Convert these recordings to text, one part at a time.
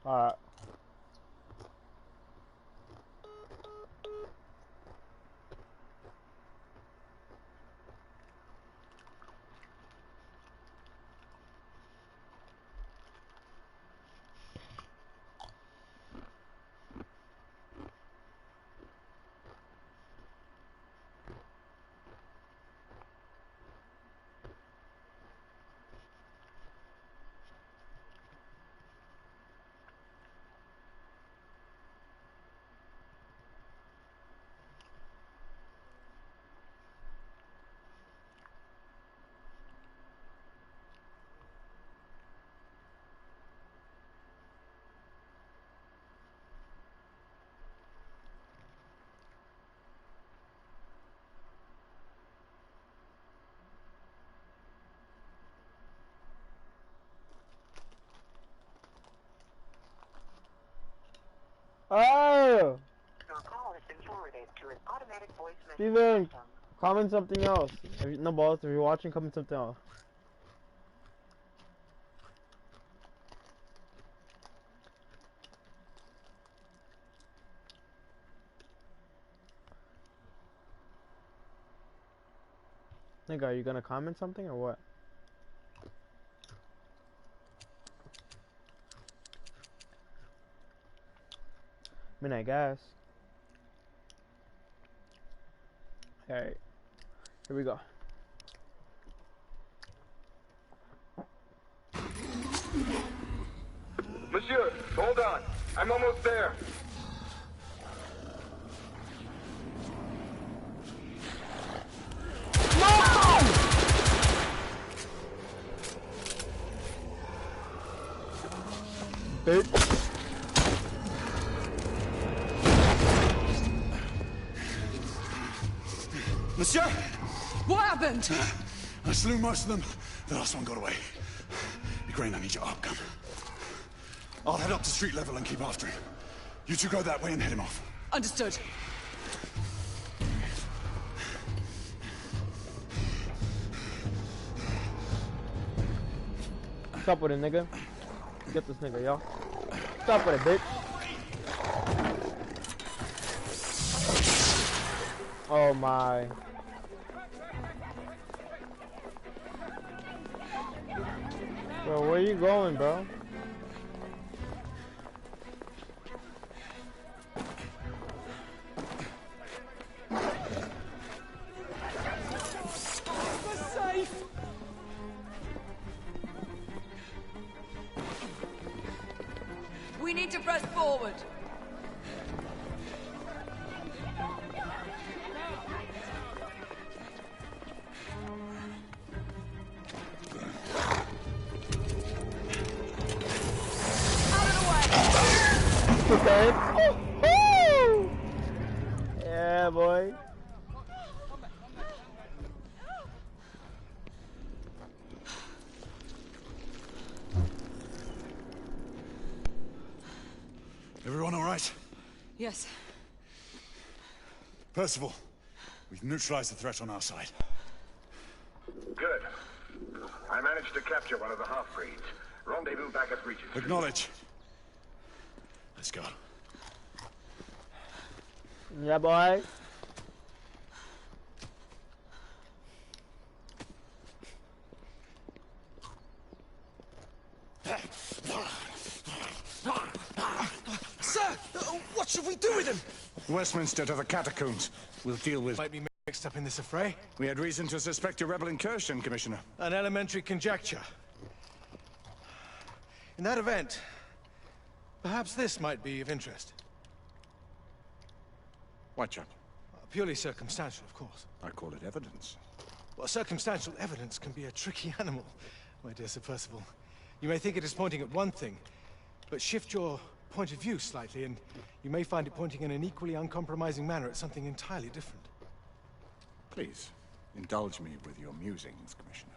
Alright. Oh! Your call has been forwarded to an automatic voice message Steven, system. comment something else. No balls, if you're watching, comment something else. Nigga, are you gonna comment something or what? I mean, I guess. Alright, here we go. Monsieur, hold on. I'm almost there. Bitch. Monsieur! What happened? I slew most of them. The last one got away. Ukraine, I need your arc gun. I'll head up to street level and keep after him. You two go that way and head him off. Understood. Stop with it, nigga. Get this nigga, y'all. Stop with it, bitch. Oh my. Bro, where you going, bro? We need to press forward. Out of the way. Okay. Yeah, boy. Everyone all right? Yes. Percival, we've neutralized the threat on our side. Good. I managed to capture one of the half-breeds. Rendezvous back at Regent. Acknowledge. Let's go. Yeah, boy. Sir, what should we do with him? Westminster to the catacombs. We'll deal with... Might be mixed up in this affray. We had reason to suspect a rebel incursion, Commissioner. An elementary conjecture. In that event, perhaps this might be of interest. Whitechapel. Purely circumstantial, of course. I call it evidence. Well, circumstantial evidence can be a tricky animal, my dear Sir Percival. You may think it is pointing at one thing, but shift your point of view slightly, and you may find it pointing in an equally uncompromising manner at something entirely different. Please, indulge me with your musings, Commissioner.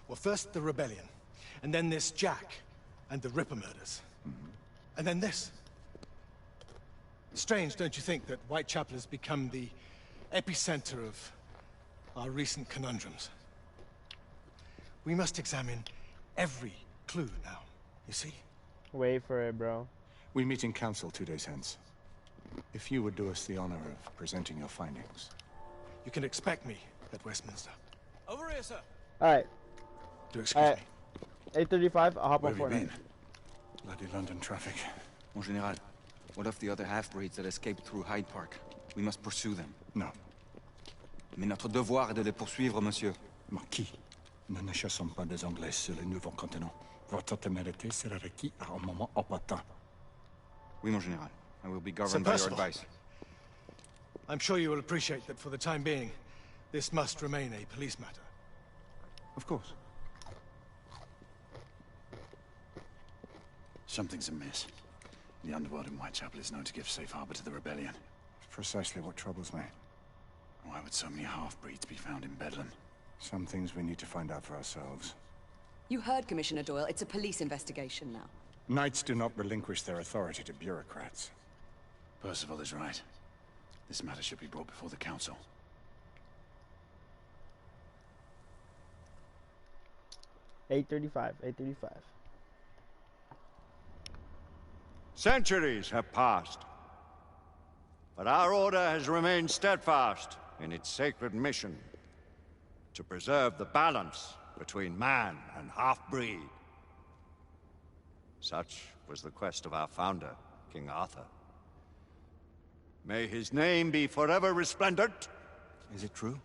Well, first the rebellion, and then this Jack, and the Ripper murders. And then this. Strange, don't you think, that Whitechapel has become the epicenter of our recent conundrums? We must examine every clue now, you see? Wait for it, bro. We meet in council 2 days hence. If you would do us the honor of presenting your findings. You can expect me at Westminster. Over here, sir. Alright. Do excuse me. 8:35. I'll hop Where on have you Fortnite. been? Bloody London traffic. Mon Général, what of the other half-breeds that escaped through Hyde Park? We must pursue them. No. Mais notre devoir est de les poursuivre, monsieur. Marquis, nous ne chassons pas des Anglais sur le nouveau continent. Votre témérité sera requis à un moment opportun. Oui, mon Général. I will be governed by your Percival. advice. I'm sure you will appreciate that for the time being, this must remain a police matter. Of course. Something's amiss. The underworld in Whitechapel is known to give safe harbor to the rebellion. Precisely what troubles me. Why would so many half-breeds be found in Bedlam? Some things we need to find out for ourselves. You heard Commissioner Doyle. It's a police investigation now. Knights do not relinquish their authority to bureaucrats. Percival is right. This matter should be brought before the council. $8:35. $8:35. Centuries have passed, but our order has remained steadfast in its sacred mission to preserve the balance between man and half-breed. Such was the quest of our founder, King Arthur. May his name be forever resplendent. Is it true?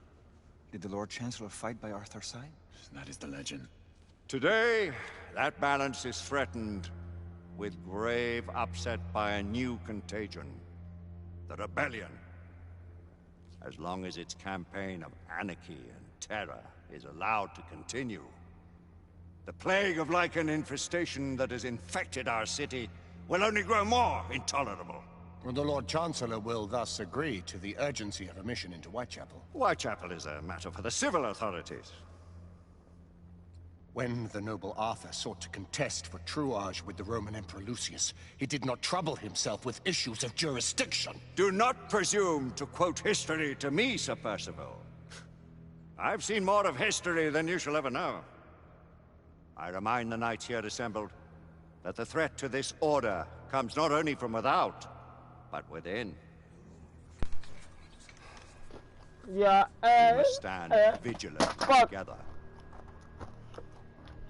Did the Lord Chancellor fight by Arthur's side? That is the legend. Today, that balance is threatened with grave upset by a new contagion, the rebellion. As long as its campaign of anarchy and terror is allowed to continue, the plague of lichen infestation that has infected our city will only grow more intolerable. The Lord Chancellor will thus agree to the urgency of a mission into Whitechapel. Whitechapel is a matter for the civil authorities. When the noble Arthur sought to contest for truage with the Roman Emperor Lucius, he did not trouble himself with issues of jurisdiction. Do not presume to quote history to me, Sir Percival. I've seen more of history than you shall ever know. I remind the knights here assembled that the threat to this order comes not only from without, but within. Yeah, We must stand vigilant together,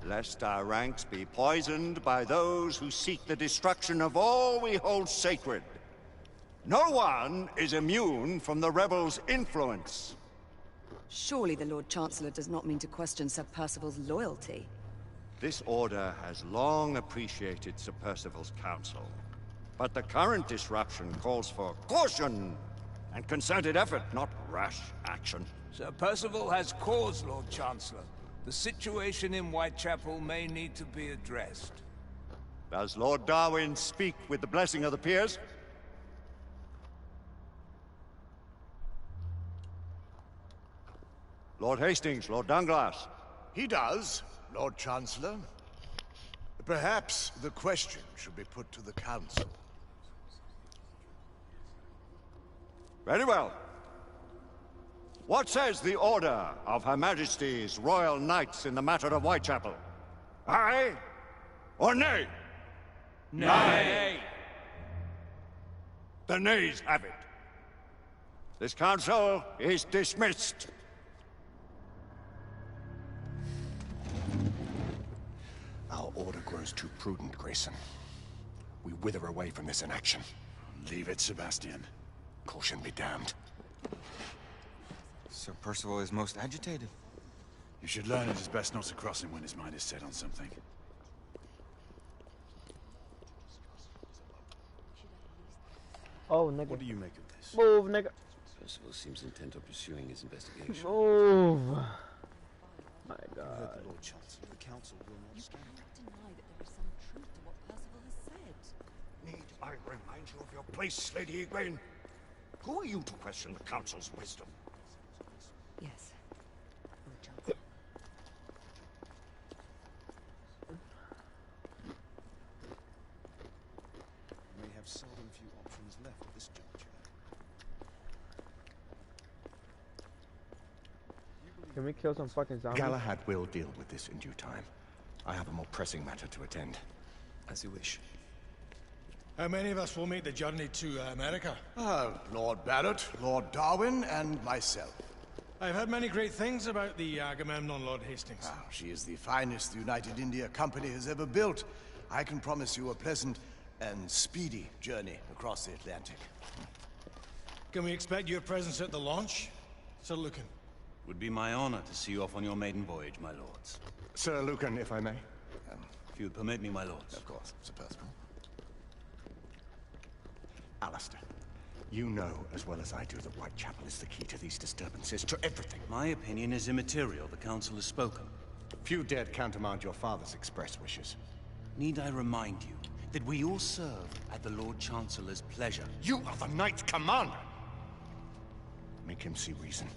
lest our ranks be poisoned by those who seek the destruction of all we hold sacred. No one is immune from the rebels' influence. Surely the Lord Chancellor does not mean to question Sir Percival's loyalty. This order has long appreciated Sir Percival's counsel, but the current disruption calls for caution and concerted effort, not rash action. Sir Percival has cause, Lord Chancellor. The situation in Whitechapel may need to be addressed. Does Lord Darwin speak with the blessing of the peers? Lord Hastings, Lord Dunglass. He does, Lord Chancellor. Perhaps the question should be put to the Council. Very well. What says the Order of Her Majesty's Royal Knights in the matter of Whitechapel? Aye or nay? Nay! The nays have it. This council is dismissed. Our order grows too prudent, Grayson. We wither away from this inaction. Leave it, Sebastian. Caution be damned. Sir Percival is most agitated. You should learn it is best not to cross him when his mind is set on something. Oh, nigga. What do you make of this? Move, nigga. Percival seems intent on pursuing his investigation. Move. My You God. heard the Lord Chancellor. The Council will not stand. Deny that there is some truth to what Percival has said. Need I remind you of your place, Lady Egwene? Who are you to question the Council's wisdom? Yes, Lord Chancellor. You may have seldom few options left at this juncture. Can we kill some fucking zombies? Galahad will deal with this in due time. I have a more pressing matter to attend. As you wish. How many of us will make the journey to America? Lord Barrett, Lord Darwin, and myself. I've heard many great things about the Agamemnon, Lord Hastings. She is the finest the United India Company has ever built. I can promise you a pleasant and speedy journey across the Atlantic. Can we expect your presence at the launch, Sir Lucan? Would be my honor to see you off on your maiden voyage, my lords. Sir Lucan, if I may. If you'd permit me, my lords. Of course, Sir Percival. Alistair, you know as well as I do that Whitechapel is the key to these disturbances, to everything. My opinion is immaterial. The Council has spoken. Few dared countermand your father's express wishes. Need I remind you that we all serve at the Lord Chancellor's pleasure? You are the Knight Commander! Make him see reason.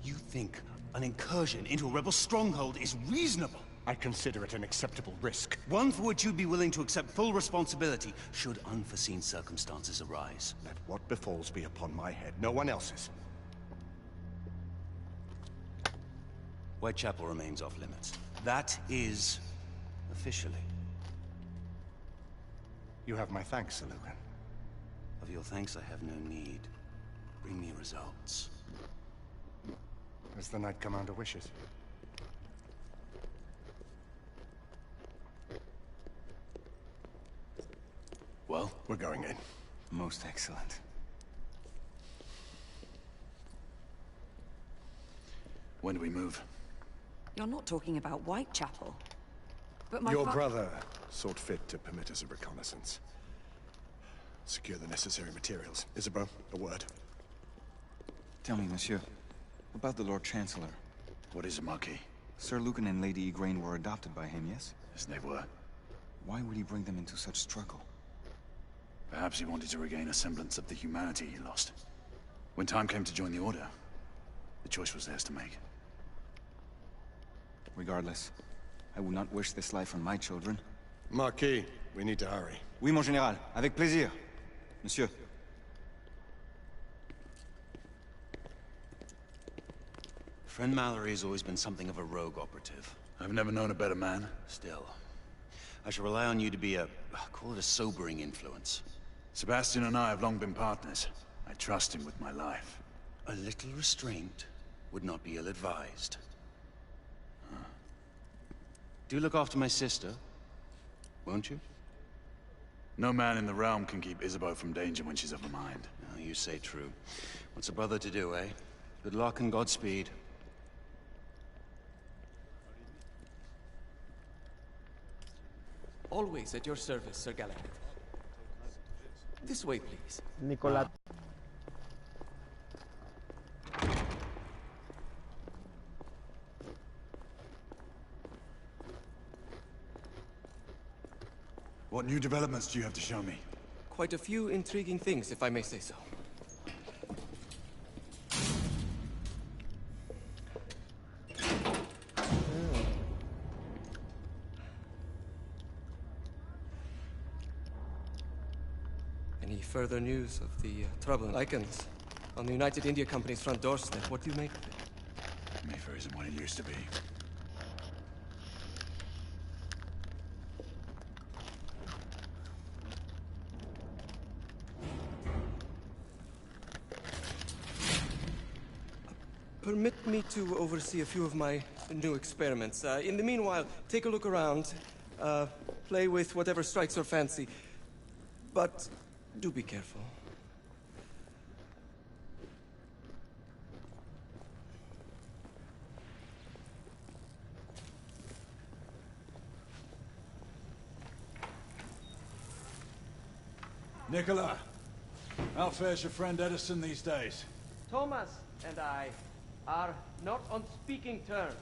You think an incursion into a rebel stronghold is reasonable? I consider it an acceptable risk. One for which you'd be willing to accept full responsibility should unforeseen circumstances arise. Let what befalls be upon my head, no one else's. Whitechapel remains off limits. That is officially. You have my thanks, Sir Lucan. Of your thanks I have no need. Bring me results. As the Knight Commander wishes. Well, we're going in. Most excellent. When do we move? You're not talking about Whitechapel. But Your brother sought fit to permit us a reconnaissance. Secure the necessary materials. Isabeau, a word. Tell me, monsieur, about the Lord Chancellor. What is it, Marquis? Sir Lucan and Lady Igraine were adopted by him, yes? Yes, they were. Why would he bring them into such struggle? Perhaps he wanted to regain a semblance of the humanity he lost. When time came to join the Order, the choice was theirs to make. Regardless, I would not wish this life on my children. Marquis, we need to hurry. Oui, mon général. Avec plaisir. Monsieur. Friend Mallory has always been something of a rogue operative. I've never known a better man. Still, I shall rely on you to be call it a sobering influence. Sebastian and I have long been partners. I trust him with my life. A little restraint would not be ill-advised. Do look after my sister, won't you? No man in the realm can keep Isabeau from danger when she's of a mind. Oh, you say true. What's a brother to do, eh? Good luck and Godspeed. Always at your service, Sir Galahad. This way, please. Nicolás. What new developments do you have to show me? Quite a few intriguing things, if I may say so. Any further news of the troubling icons on the United India Company's front doorstep? What do you make of it? Mayfair isn't what it used to be. Permit me to oversee a few of my new experiments. In the meanwhile, take a look around. Play with whatever strikes your fancy. But do be careful. Nicola, how fares your friend Edison these days? Thomas and I are not on speaking terms.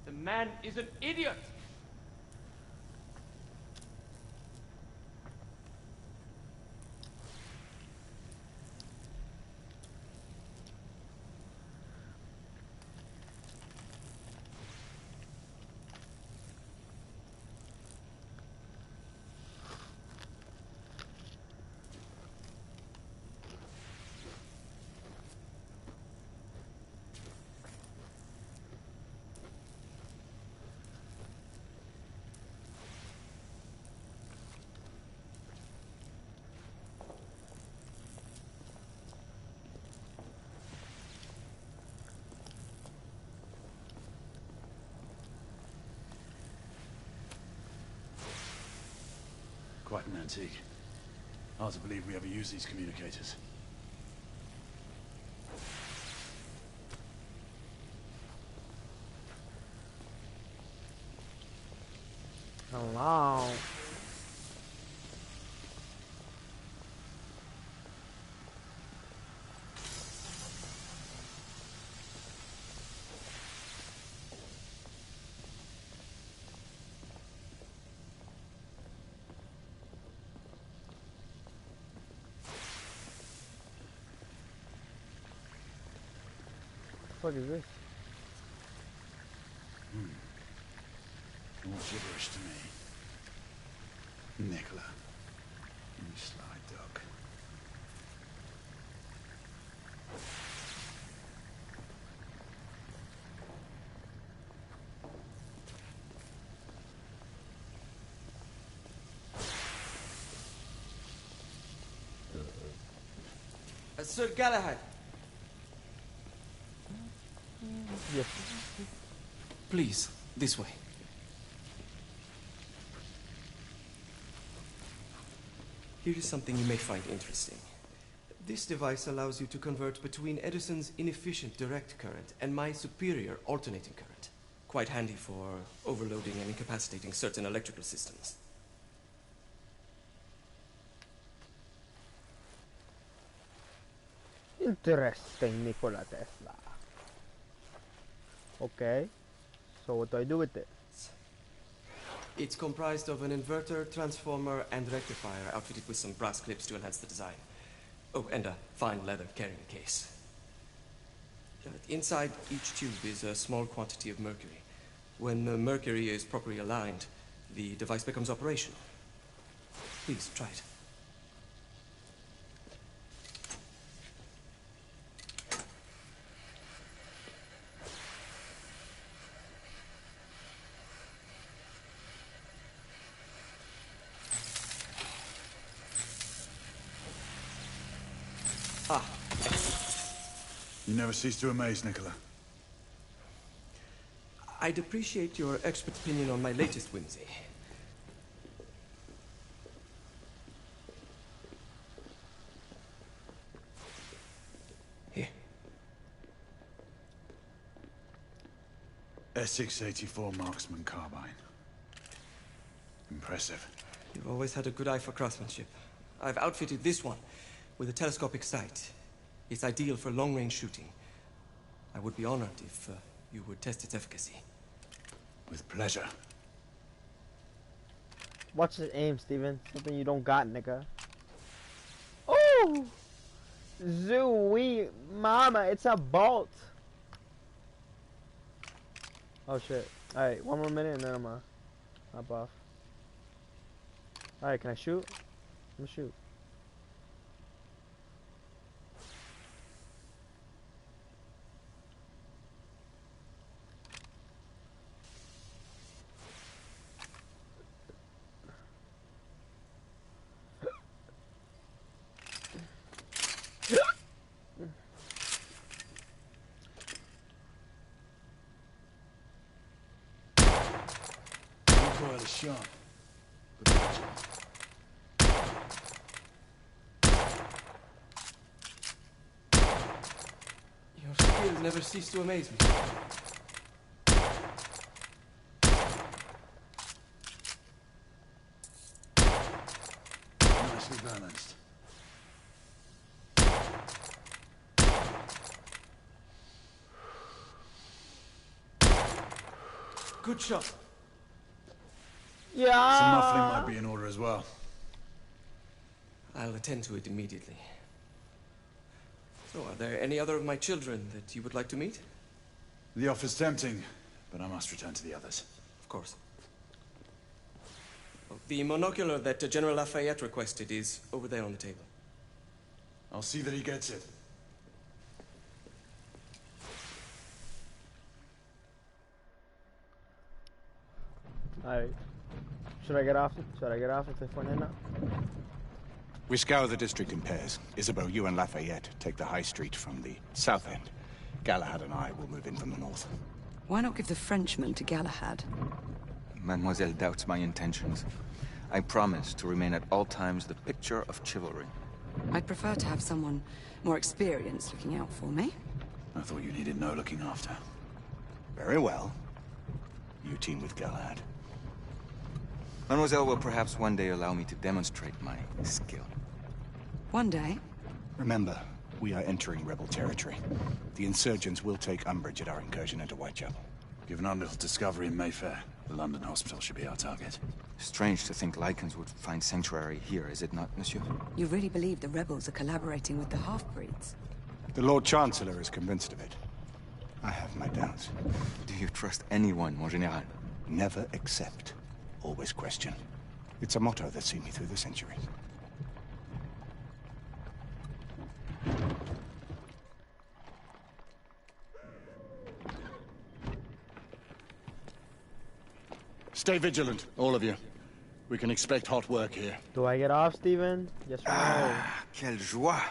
The man is an idiot! antique. Hard to believe we ever use these communicators. Hello. What the fuck is this? All gibberish to me. Nicola, you sly dog. Sir Galahad. Yes. Please, this way. Here is something you may find interesting. This device allows you to convert between Edison's inefficient direct current and my superior alternating current. Quite handy for overloading and incapacitating certain electrical systems. Interesting, Nikola Tesla. Okay, so what do I do with it? It's comprised of an inverter, transformer, and rectifier outfitted with some brass clips to enhance the design. Oh, and a fine leather carrying case. Inside each tube is a small quantity of mercury. When the mercury is properly aligned, the device becomes operational. Please, try it. You never cease to amaze, Nicola. I'd appreciate your expert opinion on my latest whimsy. Here. Essex 84 Marksman Carbine. Impressive. You've always had a good eye for craftsmanship. I've outfitted this one with a telescopic sight. It's ideal for long-range shooting. I would be honored if you would test its efficacy. With pleasure. Watch his aim, Steven. Something you don't got, nigga. Oh! Zooey, mama, it's a bolt. Oh shit. Alright, one more minute and then I'm gonna hop off. Alright, can I shoot? I'm gonna shoot. Recoil is sharp. Your skills never cease to amaze me. Nicely balanced. Good shot. Yeah. Some muffling might be in order as well. I'll attend to it immediately. So, are there any other of my children that you would like to meet? The offer's tempting, but I must return to the others. Of course. Oh, the monocular that General Lafayette requested is over there on the table. I'll see that he gets it. Alright. Should I get off? Should I get off at this point now? We scour the district in pairs. Isabeau, you and Lafayette take the high street from the south end. Galahad and I will move in from the north. Why not give the Frenchman to Galahad? Mademoiselle doubts my intentions. I promise to remain at all times the picture of chivalry. I'd prefer to have someone more experienced looking out for me. I thought you needed no looking after. Very well. You team with Galahad. Mademoiselle will perhaps one day allow me to demonstrate my skill. One day? Remember, we are entering rebel territory. The insurgents will take umbrage at our incursion into Whitechapel. Given our little discovery in Mayfair, the London hospital should be our target. Strange to think Lycans would find sanctuary here, is it not, monsieur? You really believe the rebels are collaborating with the half-breeds? The Lord Chancellor is convinced of it. I have my doubts. Do you trust anyone, mon général? Never accept. Always question. It's a motto that's seen me through the centuries. Stay vigilant, all of you. We can expect hot work here. Do I get off, Steven? Yes or no? Quelle joie!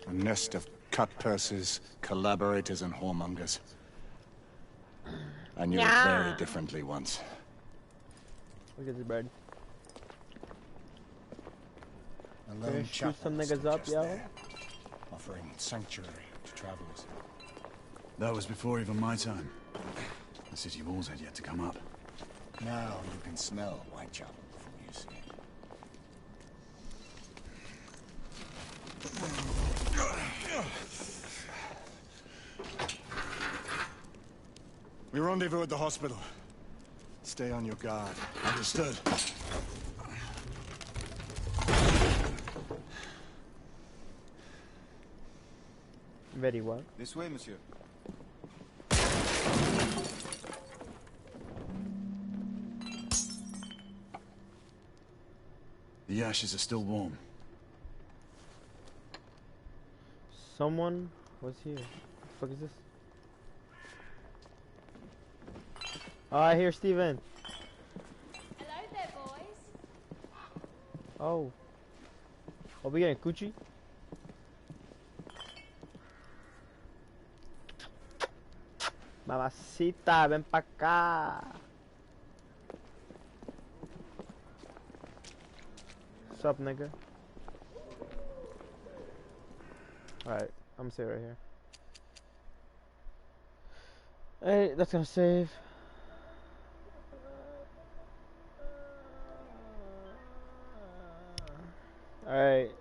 A nest of cut-purses, Collaborators and whoremongers. I knew it very differently once. Look at this bird. A Gonna lone shoot chapel some niggas stood up, just yo. there, offering sanctuary to travelers. That was before even my time. The city walls had yet to come up. Now you can smell Whitechapel before you see it. We rendezvous at the hospital. Stay on your guard. Understood. Very well. This way, monsieur. The ashes are still warm. Someone was here. What the fuck is this? Oh, I hear Steven. Hello there, boys. Oh. Are we getting coochie? Mamacita, ven pa' acá. What's up, nigga? Alright, I'm gonna stay right here. Hey, that's gonna save. Alright.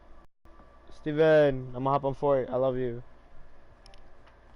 Steven, I'm gonna hop on for it. I love you.